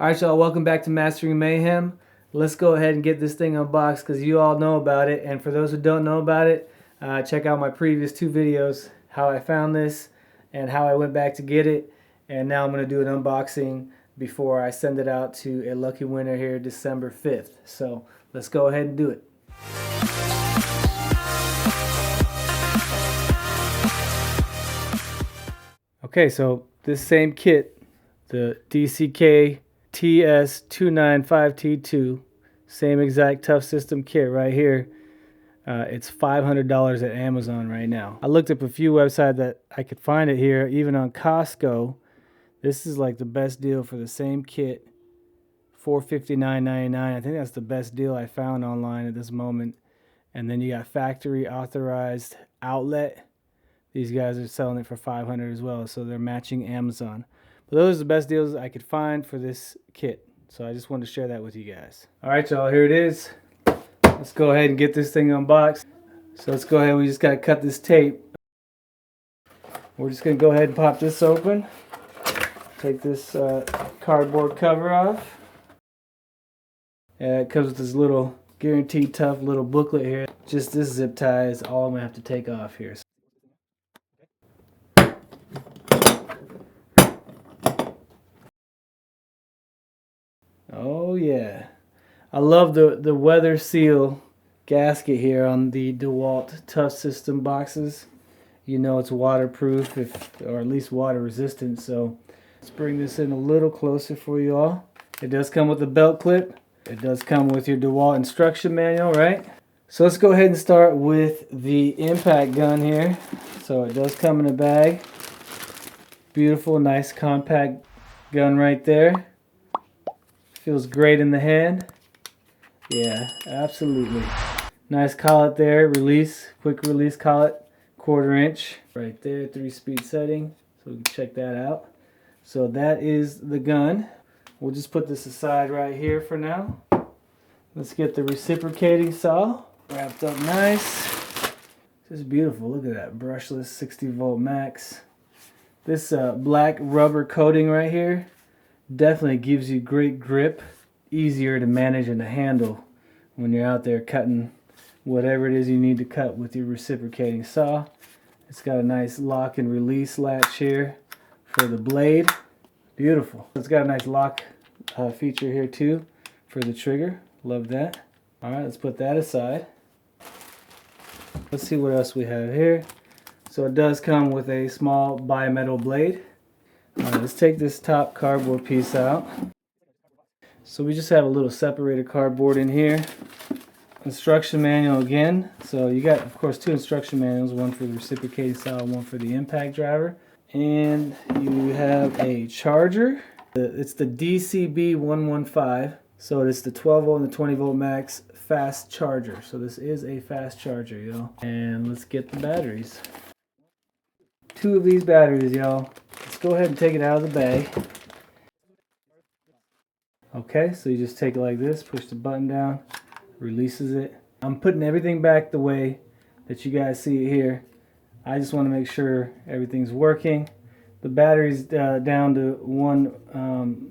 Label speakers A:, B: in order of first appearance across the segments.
A: Alright y'all, welcome back to Mastering Mayhem. Let's go ahead and get this thing unboxed because you all know about it. And for those who don't know about it, check out my previous two videos, how I found this and how I went back to get it. And now I'm going to do an unboxing before I send it out to a lucky winner here December 5th. So let's go ahead and do it. Okay, so this same kit, the DCK TS295T2, same exact tough system kit right here. It's $500 at Amazon right now. I looked up a few websites that I could find it here, even on Costco. This is like the best deal for the same kit, $459.99. I think that's the best deal I found online at this moment. And then you got factory authorized outlet. These guys are selling it for $500 as well, so they're matching Amazon. But those are the best deals I could find for this kit. So I just wanted to share that with you guys. Alright y'all, here it is. Let's go ahead and get this thing unboxed. So let's go ahead, we just got to cut this tape. We're just going to go ahead and pop this open. Take this cardboard cover off. It comes with this little guaranteed tough little booklet here. Just this zip tie is all I'm going to have to take off here. Oh yeah, I love the weather seal gasket here on the DeWalt Tough System boxes. You know it's waterproof, or at least water resistant. So let's bring this in a little closer for you all. It does come with a belt clip. It does come with your DeWalt instruction manual, right? So let's go ahead and start with the impact gun here. So it does come in a bag. Beautiful, nice compact gun right there. Feels great in the hand. Yeah, absolutely. Nice collet there, release, quick release collet, 1/4 inch. Right there, 3-speed setting, so we can check that out. So that is the gun. We'll just put this aside right here for now. Let's get the reciprocating saw wrapped up nice. This is beautiful, look at that, brushless 60-volt max. This black rubber coating right here definitely gives you great grip, easier to manage and to handle when you're out there cutting whatever it is you need to cut with your reciprocating saw. It's got a nice lock and release latch here for the blade. Beautiful. It's got a nice lock feature here too for the trigger. Love that. Alright, let's put that aside. Let's see what else we have here. So it does come with a small bimetal blade. Let's take this top cardboard piece out. So we just have a little separated cardboard in here. Instruction manual again. So you got, of course, two instruction manuals, one for the reciprocating saw, one for the impact driver. And you have a charger. It's the DCB115. So it's the 12 volt and the 20 volt max fast charger. So this is a fast charger, y'all. And let's get the batteries. Two of these batteries, y'all. Let's go ahead and take it out of the bag. Okay, so you just take it like this, push the button down, releases it. I'm putting everything back the way that you guys see it here. I just want to make sure everything's working. The battery's down to one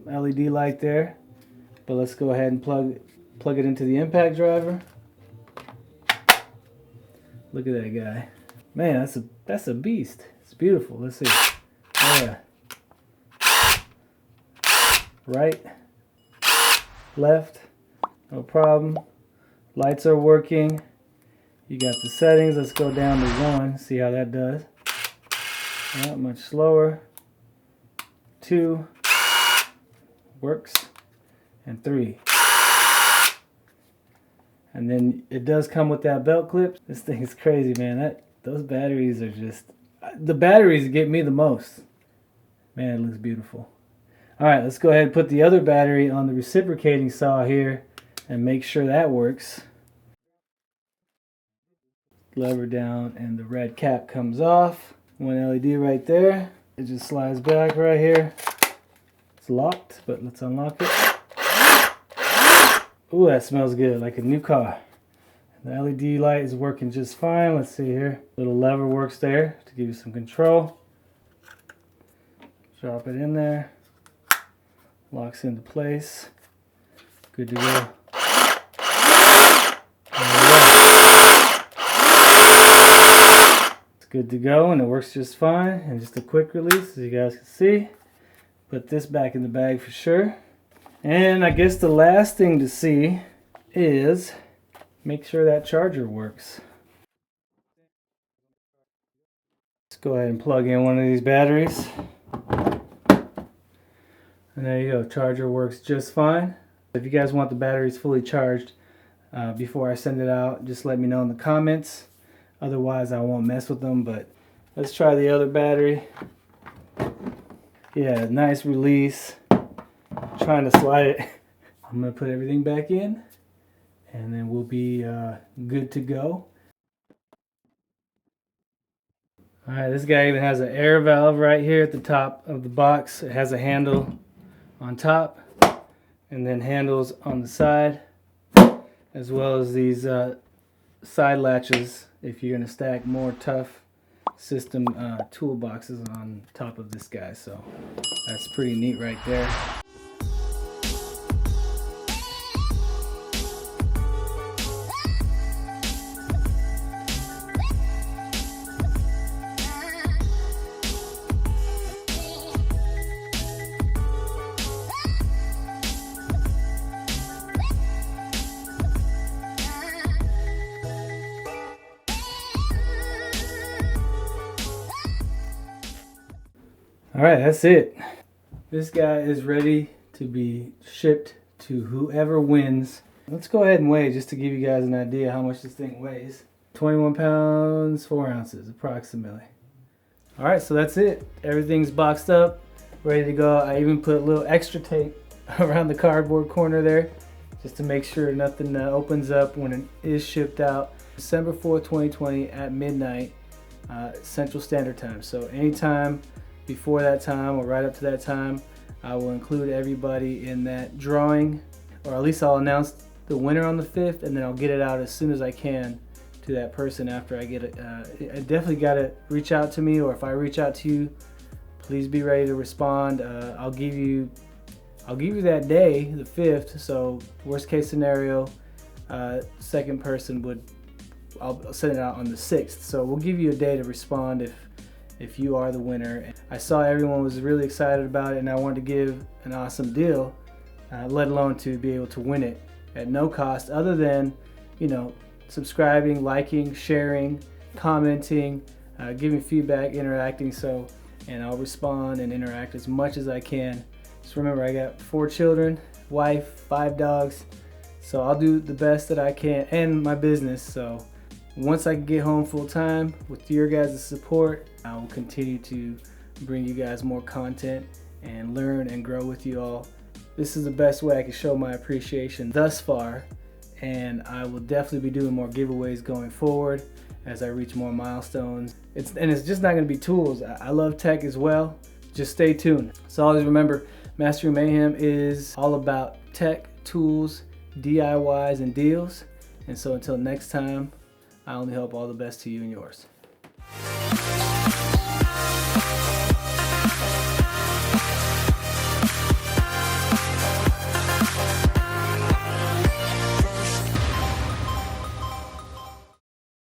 A: LED light there. But let's go ahead and plug it into the impact driver. Look at that guy. Man, that's a beast. It's beautiful. Let's see. Oh yeah. Right, left, no problem. Lights are working. You got the settings. Let's go down to 1. See how that does. Not much slower. 2 works, and 3. And then it does come with that belt clip. This thing is crazy, man. Those batteries are just, the batteries get me the most. Man, it looks beautiful. Alright, let's go ahead and put the other battery on the reciprocating saw here and make sure that works. Lever down and the red cap comes off. One LED right there. It just slides back right here. It's locked, but let's unlock it. Ooh, that smells good, like a new car. The LED light is working just fine. Let's see here. Little lever works there to give you some control. Drop it in there. Locks into place. Good to go. It's good to go, and it works just fine. And just a quick release, as you guys can see. Put this back in the bag for sure. And I guess the last thing to see is make sure that charger works. Let's go ahead and plug in one of these batteries. And there you go, charger works just fine. If you guys want the batteries fully charged before I send it out, just let me know in the comments. Otherwise I won't mess with them, but let's try the other battery. Yeah, nice release. Trying to slide it. I'm going to put everything back in, and then we'll be good to go. Alright, this guy even has an air valve right here at the top of the box. It has a handle on top, and then handles on the side, as well as these side latches if you're going to stack more tough system toolboxes on top of this guy. So that's pretty neat right there. Alright, that's it. This guy is ready to be shipped to whoever wins. Let's go ahead and weigh just to give you guys an idea how much this thing weighs. 21 pounds, 4 ounces approximately. Alright, so that's it. Everything's boxed up, ready to go. I even put a little extra tape around the cardboard corner there just to make sure nothing opens up when it is shipped out. December 4th, 2020 at midnight Central Standard Time. So anytime before that time or right up to that time, I will include everybody in that drawing, or at least I'll announce the winner on the 5th, and then I'll get it out as soon as I can to that person after I get it. I definitely got to reach out to me, or if I reach out to you, please be ready to respond. I'll give you that day, the 5th. So worst case scenario, second person I'll send it out on the 6th. So we'll give you a day to respond if you are the winner. I saw everyone was really excited about it, and I wanted to give an awesome deal, let alone to be able to win it at no cost other than, you know, subscribing, liking, sharing, commenting, giving feedback, interacting. And I'll respond and interact as much as I can. Just remember, I got 4 children, wife, 5 dogs, so I'll do the best that I can, and my business. So once I can get home full time with your guys' support, I will continue to bring you guys more content and learn and grow with you all. This is the best way I can show my appreciation thus far, and I will definitely be doing more giveaways going forward as I reach more milestones. It's just not going to be tools. I love tech as well. Just stay tuned. So always remember, Mastering Mayhem is all about tech, tools, DIYs, and deals. And so until next time, I only hope all the best to you and yours.